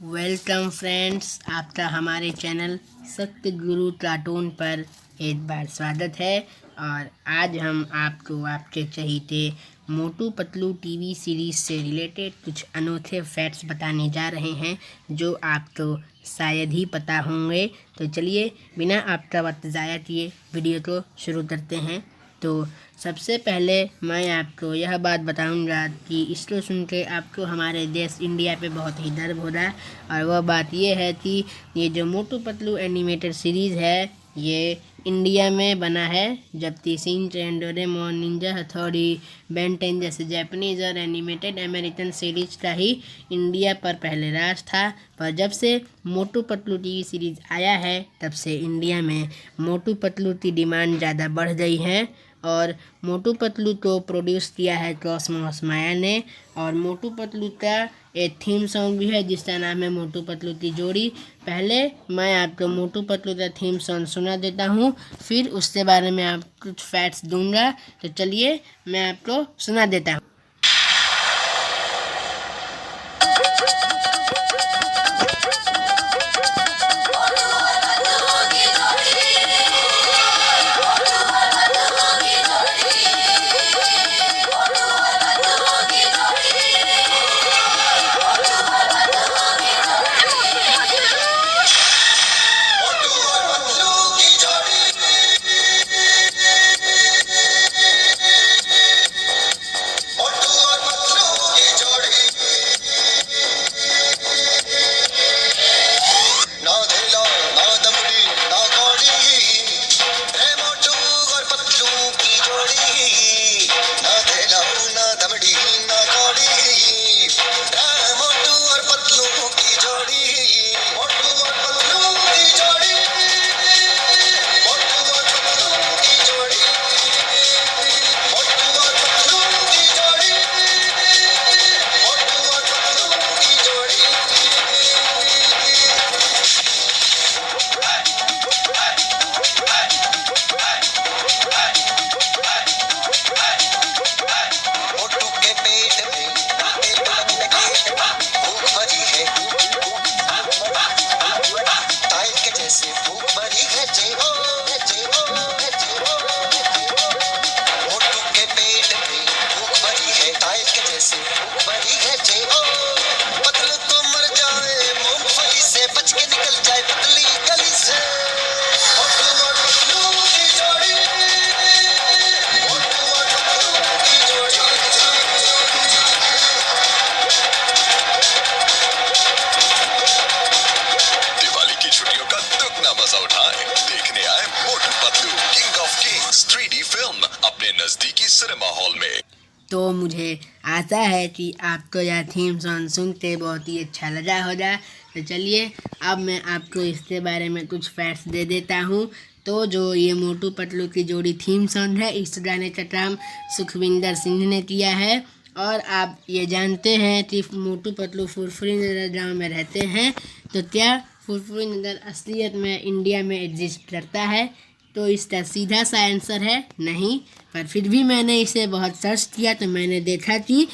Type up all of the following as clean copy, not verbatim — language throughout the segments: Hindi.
वेलकम फ्रेंड्स, आपका हमारे चैनल सत्य गुरु कार्टून पर एक बार स्वागत है। और आज हम आपको आपके चहीते मोटू पतलू टीवी सीरीज़ से रिलेटेड कुछ अनोखे फैक्ट्स बताने जा रहे हैं जो आपको शायद ही पता होंगे। तो चलिए बिना आपका वक्त ज़ाया किए वीडियो को शुरू करते हैं। तो सबसे पहले मैं आपको यह बात बताऊंगा कि इसको सुन के आपको हमारे देश इंडिया पे बहुत ही गर्व हो रहा है। और वह बात ये है कि ये जो मोटू पतलू एनिमेटेड सीरीज़ है ये इंडिया में बना है, जबकि शिनचैन, डोरेमोन, निंजा हथौड़ी, बेन 10 जैसे जापानीज और एनिमेटेड अमेरिकन सीरीज का ही इंडिया पर पहले राज था। पर जब से मोटू पतलू टीवी सीरीज़ आया है तब से इंडिया में मोटू पतलू की डिमांड ज़्यादा बढ़ गई है। और मोटू पतलू को प्रोड्यूस किया है कॉस्मोस माया ने। और मोटू पतलू का एक थीम सॉन्ग भी है जिसका नाम है मोटू पतलू की जोड़ी। पहले मैं आपको मोटू पतलू का थीम सॉन्ग सुना देता हूँ, फिर उसके बारे में आप कुछ फैक्ट्स दूंगा। तो चलिए मैं आपको सुना देता हूँ। नजदीकी सिनेमा हॉल में। तो मुझे आशा है कि आपको यह थीम सॉन्ग सुनते बहुत ही अच्छा लगा होगा। तो चलिए अब मैं आपको इसके बारे में कुछ फैक्ट्स दे देता हूँ। तो जो ये मोटू पतलू की जोड़ी थीम सॉन्ग है, इस गाने का काम सुखविंदर सिंह ने किया है। और आप ये जानते हैं कि मोटू पतलू फुरफुरी नगर गाँव में रहते हैं, तो क्या फुरफुरी नगर असलियत में इंडिया में एग्जिस्ट करता है? तो इसका सीधा सा आंसर है नहीं। पर फिर भी मैंने इसे बहुत सर्च किया तो मैंने देखा कि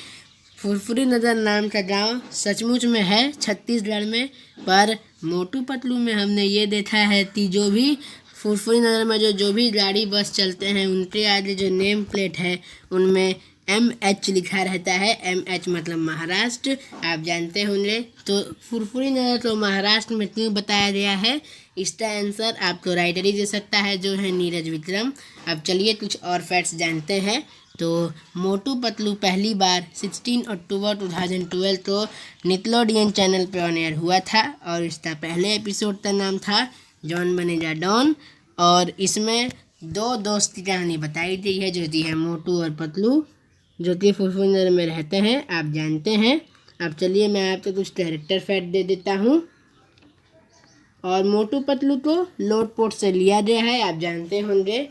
फुरफुरी नगर नाम का गांव सचमुच में है छत्तीसगढ़ में। पर मोटू पतलू में हमने ये देखा है कि जो भी फुरफुरी नगर में जो भी गाड़ी बस चलते हैं उनके आगे जो नेम प्लेट है उनमें MH लिखा रहता है। MH मतलब महाराष्ट्र, आप जानते होंगे। तो फुरफुरी नगर तो महाराष्ट्र में क्यों बताया गया है, इसका आंसर आपको राइटर ही दे सकता है जो है नीरज विक्रम। अब चलिए कुछ और फैक्ट्स जानते हैं। तो मोटू पतलू पहली बार 16 अक्टूबर 2012 को निकलोडियन चैनल पर ऑन एयर हुआ था और इसका पहले एपिसोड का नाम था जॉन बनेगा डॉन। और इसमें दो दोस्त की कहानी बताई गई है जो कि है मोटू और पतलू, जो कि फुरफुरी नगर में रहते हैं, आप जानते हैं। अब चलिए मैं आपको कुछ कैरेक्टर फैक्ट दे देता हूँ। और मोटू पतलू को लोटपोट से लिया गया है, आप जानते होंगे।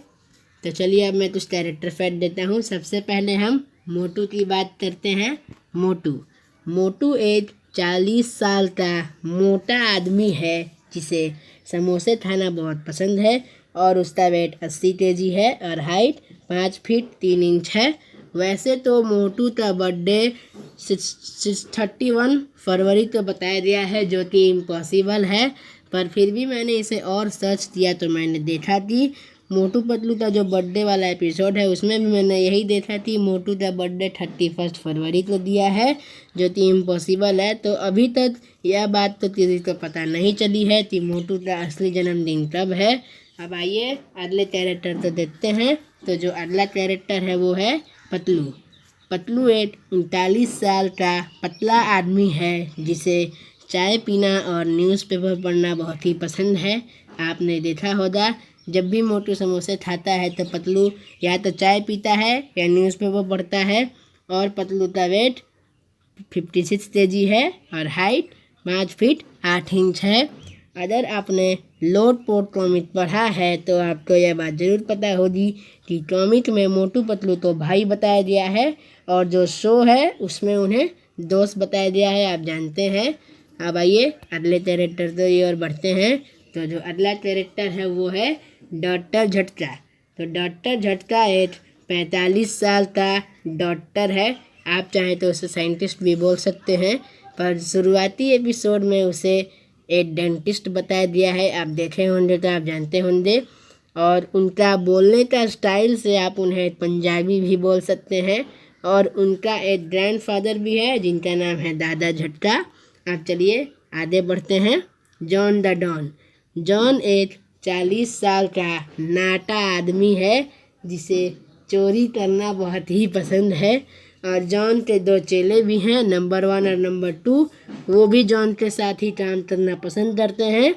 तो चलिए अब मैं कुछ कैरेक्टर फैक्ट देता हूँ। सबसे पहले हम मोटू की बात करते हैं। मोटू एक 40 साल का मोटा आदमी है जिसे समोसे खाना बहुत पसंद है और उसका वेट 80 kg है और हाइट 5 फीट 3 इंच है। वैसे तो मोटू का बर्थडे 31 फरवरी को बताया गया है, जो कि इम्पॉसिबल है, पर फिर भी मैंने इसे और सर्च किया तो मैंने देखा कि मोटू पतलू का जो बर्थडे वाला एपिसोड है उसमें भी मैंने यही देखा कि मोटू का बर्थडे 31 फरवरी को दिया है, जो कि इम्पॉसिबल है। तो अभी तक यह बात तो किसी को पता नहीं चली है कि मोटू का असली जन्मदिन कब है। अब आइए अगले कैरेक्टर तो देखते हैं। तो जो अगला कैरेक्टर है वो है पतलू। पतलू एक 39 साल का पतला आदमी है जिसे चाय पीना और न्यूज़पेपर पढ़ना बहुत ही पसंद है। आपने देखा होगा जब भी मोटू समोसे खाता है तो पतलू या तो चाय पीता है या न्यूज़पेपर पढ़ता है। और पतलू का वेट 56 केजी है और हाइट 5 फीट 8 इंच है। अगर आपने लोट पोट कॉमिक पढ़ा है तो आपको यह बात ज़रूर पता होगी कि कॉमिक में मोटू पतलू को भाई बताया गया है और जो शो है उसमें उन्हें दोस्त बताया गया है, आप जानते हैं। अब आइए अगले कैरेक्टर तो ये और बढ़ते हैं। तो जो अगला कैरेक्टर है वो है डॉक्टर झटका। तो डॉक्टर झटका एक 45 साल का डॉक्टर है, आप चाहें तो उसे साइंटिस्ट भी बोल सकते हैं, पर शुरुआती एपिसोड में उसे एक डेंटिस्ट बताया दिया है। आप देखे होंगे तो आप जानते होंगे। और उनका बोलने का स्टाइल से आप उन्हें पंजाबी भी बोल सकते हैं। और उनका एक ग्रैंडफादर भी है जिनका नाम है दादा झटका। आप चलिए आगे बढ़ते हैं। John the don. जॉन एक 40 साल का नाटा आदमी है जिसे चोरी करना बहुत ही पसंद है। और जॉन के 2 चेले भी हैं, नंबर 1 और नंबर 2। वो भी जॉन के साथ ही काम करना पसंद करते हैं।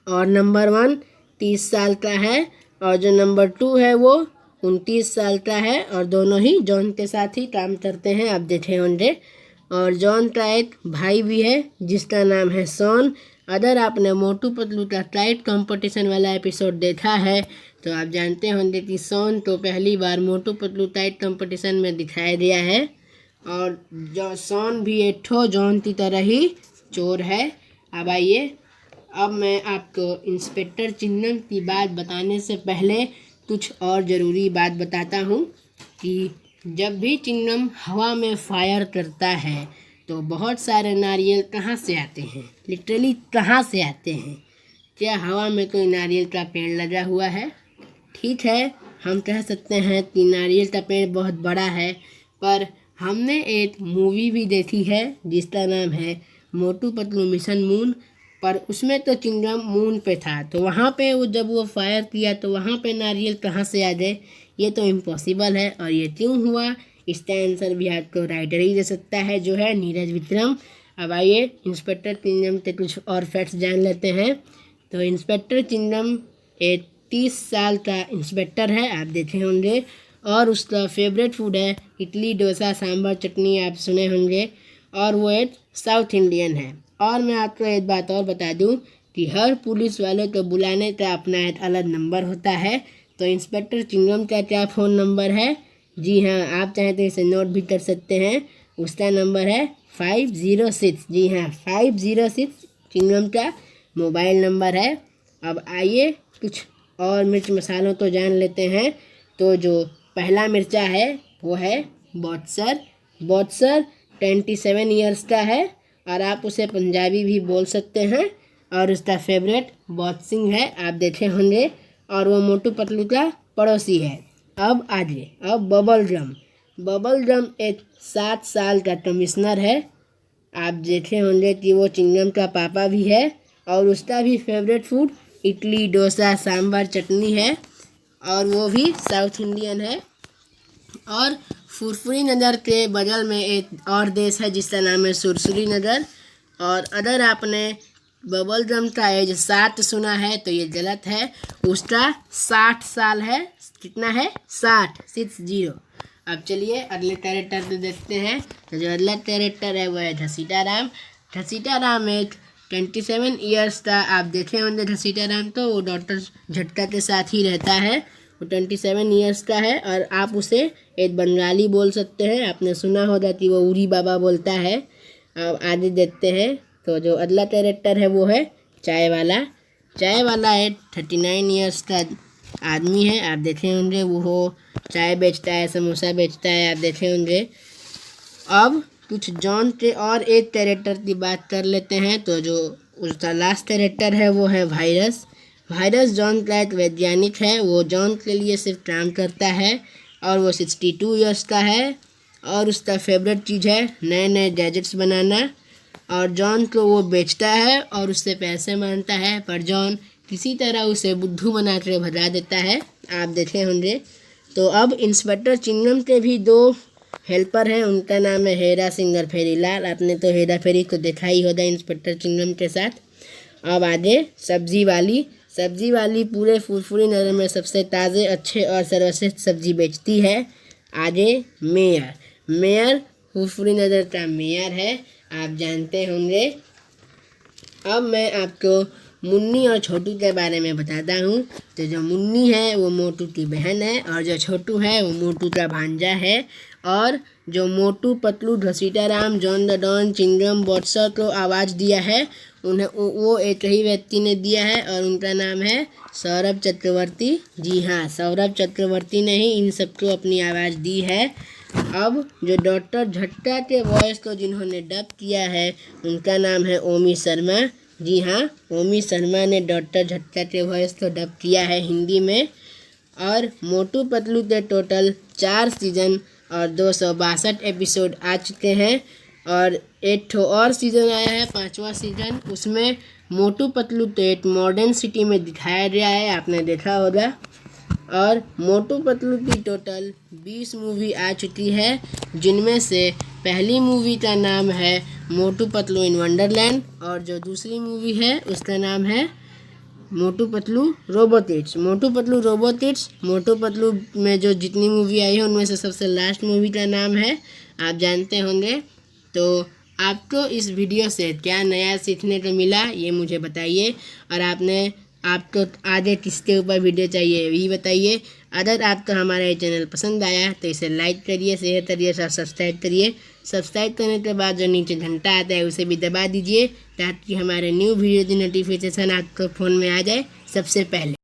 और नंबर 1 30 साल का है और जो नंबर 2 है वो 29 साल का है और दोनों ही जॉन के साथ ही काम करते हैं, आप देखे होंगे। और जॉन का एक भाई भी है जिसका नाम है शॉन। अगर आपने मोटू पतलू का टाइट कंपटीशन वाला एपिसोड देखा है तो आप जानते होंगे कि शॉन तो पहली बार मोटू पतलू टाइट कंपटीशन में दिखाया गया है। और जो शॉन भी एक ठो जॉन की तरह ही चोर है। अब आइए, अब मैं आपको इंस्पेक्टर चिन्नम की बात बताने से पहले कुछ और ज़रूरी बात बताता हूँ कि जब भी चिन्नम हवा में फायर करता है तो बहुत सारे नारियल कहाँ से आते हैं, लिटरली कहाँ से आते हैं। क्या हवा में कोई नारियल का पेड़ लगा हुआ है? ठीक है, हम कह सकते हैं कि नारियल का पेड़ बहुत बड़ा है, पर हमने एक मूवी भी देखी है जिसका नाम है मोटू पतलू मिशन मून। पर उसमें तो चिंगम मून पे था, तो वहाँ पे वो जब वो फायर किया तो वहाँ पे नारियल कहाँ से आ जाए, ये तो इम्पॉसिबल है। और ये क्यों हुआ, इसका आंसर भी आपको राइटर ही दे सकता है, जो है नीरज विक्रम। अब आइए इंस्पेक्टर चिंगम से कुछ और फैक्ट्स जान लेते हैं। तो इंस्पेक्टर चिंगम एक 30 साल का इंस्पेक्टर है, आप देखे होंगे। और उसका फेवरेट फूड है इडली डोसा सांभर चटनी, आप सुने होंगे। और वो एक साउथ इंडियन है। और मैं आपको एक बात और बता दूं कि हर पुलिस वाले को बुलाने का अपना एक अलग नंबर होता है। तो इंस्पेक्टर चिंगम का क्या फ़ोन नंबर है? जी हाँ, आप चाहें तो इसे नोट भी कर सकते हैं। उसका नंबर है 506। जी हाँ, 506 चिंगम का मोबाइल नंबर है। अब आइए कुछ और मिर्च मसालों को जान लेते हैं। तो जो पहला मिर्चा है वो है बॉक्सर। बॉक्सर 27 ईयर्स का है और आप उसे पंजाबी भी बोल सकते हैं। और उसका फेवरेट बॉक्सिंग है, आप देखे होंगे। और वो मोटू पतलू का पड़ोसी है। अब आगे, अब बबल ड्रम। बबल ड्रम एक 7 साल का कमिश्नर है, आप देखे होंगे कि वो चिंगम का पापा भी है। और उसका भी फेवरेट फूड इडली डोसा सांभर चटनी है और वो भी साउथ इंडियन है। और फुरफुरी नगर के बगल में एक और देश है जिसका नाम है सुरसुरी नगर। और अगर आपने बबल ड्रम का एज 7 सुना है तो ये गलत है, उसका 60 साल है। कितना है? 60। अब चलिए अगले कैरेक्टर को देखते हैं। तो जो अगला कैरेक्टर है वो है घसीटा राम। घसीटा राम एक 27 ईयर्स का, आप देखे होंगे घसीटा राम, तो वो डॉक्टर झटका के साथ ही रहता है। वो 27 ईयर्स का है और आप उसे एक बंगाली बोल सकते हैं, आपने सुना होगा कि वो उरी बाबा बोलता है। अब आगे देखते हैं। तो जो अगला कैरेक्टर है वो है चाय वाला। चाय वाला एक 39 ईयर्स का आदमी है, आप देखे होंगे। वो चाय बेचता है, समोसा बेचता है, आप देखे होंगे। अब कुछ जॉन के और एक कैरेक्टर की बात कर लेते हैं। तो जो उसका लास्ट कैरेक्टर है वो है वायरस। वायरस जॉन का एक वैज्ञानिक है। वो जॉन के लिए सिर्फ काम करता है और वो 62 ईयर्स का है और उसका फेवरेट चीज़ है नए नए गैजेट्स बनाना। और जॉन को वो बेचता है और उससे पैसे मांगता है, पर जॉन किसी तरह उसे बुद्धू बना कर भगा देता है, आप देखे होंगे। तो अब इंस्पेक्टर चिंगम के भी 2 हेल्पर हैं। उनका नाम है हेरा सिंह और फेरीलाल। आपने तो हेरा फेरी को देखा ही होगा इंस्पेक्टर चिंगम के साथ। अब आगे सब्जी वाली पूरे फुरफुरी नगर में सबसे ताज़े, अच्छे और सर्वश्रेष्ठ सब्जी बेचती है। आगे मेयर फुरफुरी नगर का मेयर है, आप जानते होंगे। अब मैं आपको मुन्नी और छोटू के बारे में बताता हूँ। तो जो मुन्नी है वो मोटू की बहन है और जो छोटू है वो मोटू का भांजा है। और जो Motu, Patlu, Ghasitaram, John the don, Chingam, Boxer को आवाज़ दिया है उन्हें वो एक ही व्यक्ति ने दिया है और उनका नाम है सौरभ चक्रवर्ती। जी हाँ, सौरभ चक्रवर्ती ने ही इन सबको अपनी आवाज़ दी है। अब जो डॉक्टर झट्टा के वॉइस को जिन्होंने डब किया है उनका नाम है ओमी शर्मा। जी हाँ, ओमी शर्मा ने डॉक्टर झट्टा के वॉइस को डब किया है हिंदी में। और मोटू पतलू के टोटल 4 सीज़न और 262 एपिसोड आ चुके हैं और एक ठो और सीज़न आया है, 5वां सीज़न। उसमें मोटू पतलू तो एक मॉडर्न सिटी में दिखाया गया है, आपने देखा होगा। और मोटू पतलू की टोटल 20 मूवी आ चुकी है, जिनमें से पहली मूवी का नाम है मोटू पतलू इन वंडरलैंड और जो दूसरी मूवी है उसका नाम है मोटू पतलू रोबोटिक्स। मोटू पतलू में जो जितनी मूवी आई है उनमें से सबसे लास्ट मूवी का नाम है, आप जानते होंगे। तो आपको इस वीडियो से क्या नया सीखने को मिला ये मुझे बताइए। और आपको आगे किसके ऊपर वीडियो चाहिए ये भी बताइए। अगर आपको हमारा ये चैनल पसंद आया तो इसे लाइक करिए, शेयर करिए और सब्सक्राइब करिए। सब्सक्राइब करने के बाद जो नीचे घंटा आता है उसे भी दबा दीजिए ताकि हमारे न्यू वीडियो की नोटिफिकेशन आपको फ़ोन में आ जाए सबसे पहले।